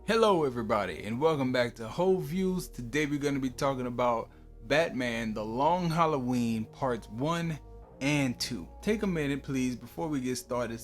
Hello everybody and welcome back to Whole Views. Today we're going to be talking about Batman The Long Halloween parts 1 and 2. Take a minute please before we get started.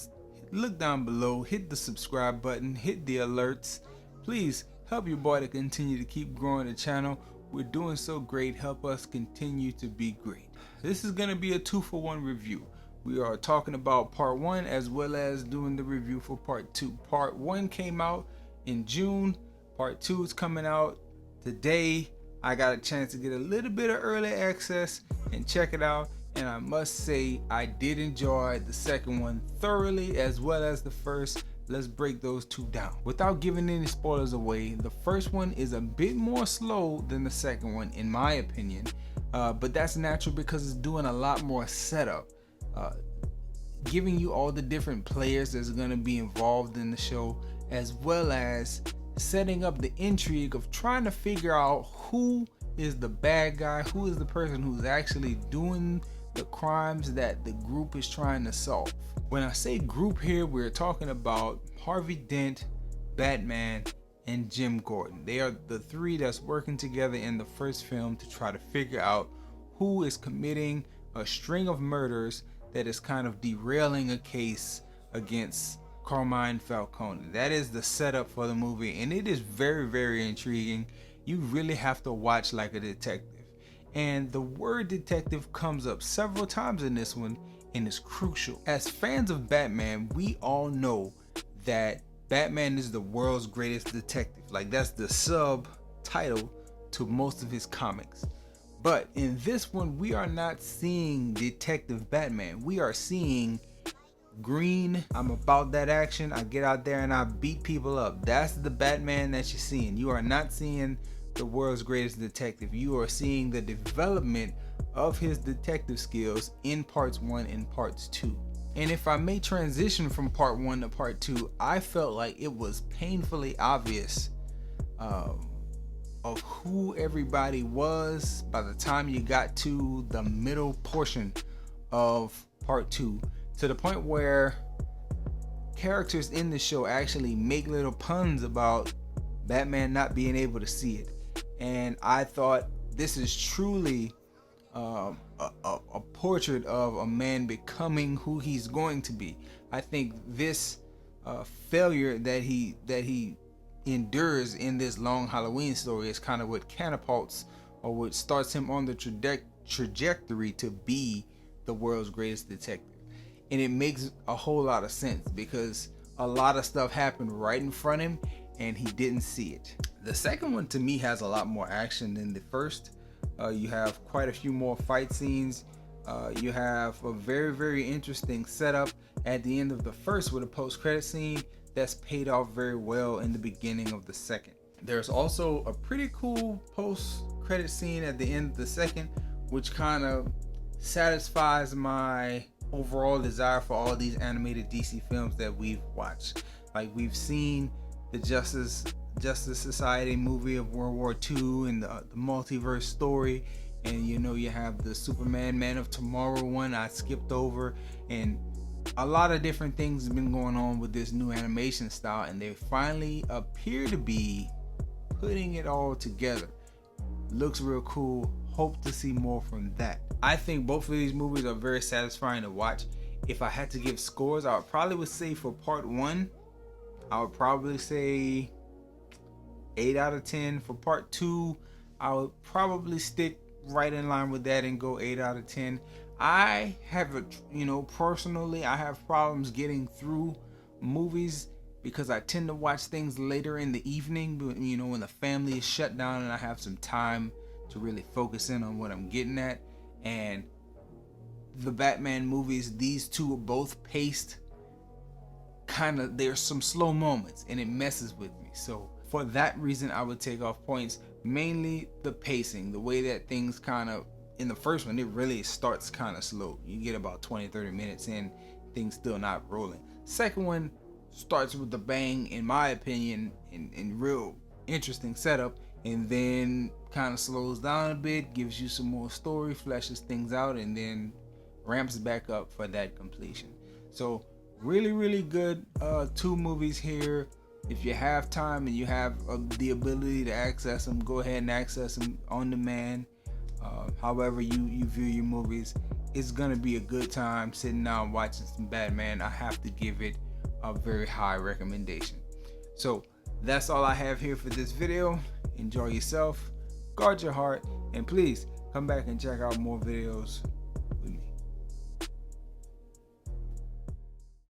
Look down below, hit the subscribe button, hit the alerts. Please help your boy to continue to keep growing the channel. We're doing so great. Help us continue to be great. This is going to be a 2-for-1 review. We are talking about part 1 as well as doing the review for part 2. Part 1 came out in June. Part 2 is coming out today. I got a chance to get a little bit of early access and check it out, and I must say I did enjoy the second one thoroughly as well as the first. Let's break those two down. Without giving any spoilers away, the first one is a bit more slow than the second one in my opinion, but that's natural because it's doing a lot more setup, giving you all the different players that's going to be involved in the show, as well as setting up the intrigue of trying to figure out who is the bad guy, who is the person who's actually doing the crimes that the group is trying to solve. When I say group here, we're talking about Harvey Dent, Batman, and Jim Gordon. They are the three that's working together in the first film to try to figure out who is committing a string of murders that is kind of derailing a case against Carmine Falcone. That is the setup for the movie, and it is very, very intriguing. You really have to watch like a detective. And the word detective comes up several times in this one and is crucial. As fans of Batman, we all know that Batman is the world's greatest detective. Like, that's the subtitle to most of his comics. But in this one, we are not seeing Detective Batman. We are seeing green, I'm about that action, I get out there and I beat people up. That's the Batman that you're seeing. You are not seeing the world's greatest detective. You are seeing the development of his detective skills in parts 1 and parts 2. And if I may transition from part 1 to part 2, I felt like it was painfully obvious of who everybody was by the time you got to the middle portion of part 2, to the point where characters in the show actually make little puns about Batman not being able to see it. And I thought this is truly a portrait of a man becoming who he's going to be. I think this failure that he endures in this Long Halloween story is kind of what catapults or what starts him on the trajectory to be the world's greatest detective. And it makes a whole lot of sense because a lot of stuff happened right in front of him and he didn't see it. The second one to me has a lot more action than the first. You have quite a few more fight scenes. You have a very, very interesting setup at the end of the first with a post-credit scene that's paid off very well in the beginning of the second. There's also a pretty cool post-credit scene at the end of the second, which kind of satisfies my overall desire for all these animated DC films that we've watched. Like, we've seen the Justice Society movie of World War II and the multiverse story, and you have the Superman Man of Tomorrow one I skipped over, and a lot of different things have been going on with this new animation style, and they finally appear to be putting it all together. Looks real cool. Hope to see more from that. I think both of these movies are very satisfying to watch. If I had to give scores, I would say for part 1, I would probably say 8 out of 10. For part 2, I would probably stick right in line with that and go 8 out of 10. I have personally, I have problems getting through movies because I tend to watch things later in the evening, when the family is shut down and I have some time to really focus in on what I'm getting at. And the Batman movies, these two are both paced there's some slow moments and it messes with me. So for that reason, I would take off points. Mainly the pacing, the way that things in the first one, it really starts kind of slow. You get about 20-30 minutes in, things still not rolling. Second one starts with the bang, in my opinion, in real interesting setup, and then kind of slows down a bit, gives you some more story, fleshes things out, and then ramps back up for that completion. So really, really good two movies here. if you have time and you have the ability to access them, go ahead and access them on demand. However you view your movies, it's gonna be a good time sitting down watching some Batman. I have to give it a very high recommendation. So that's all I have here for this video. Enjoy yourself, guard your heart, and please come back and check out more videos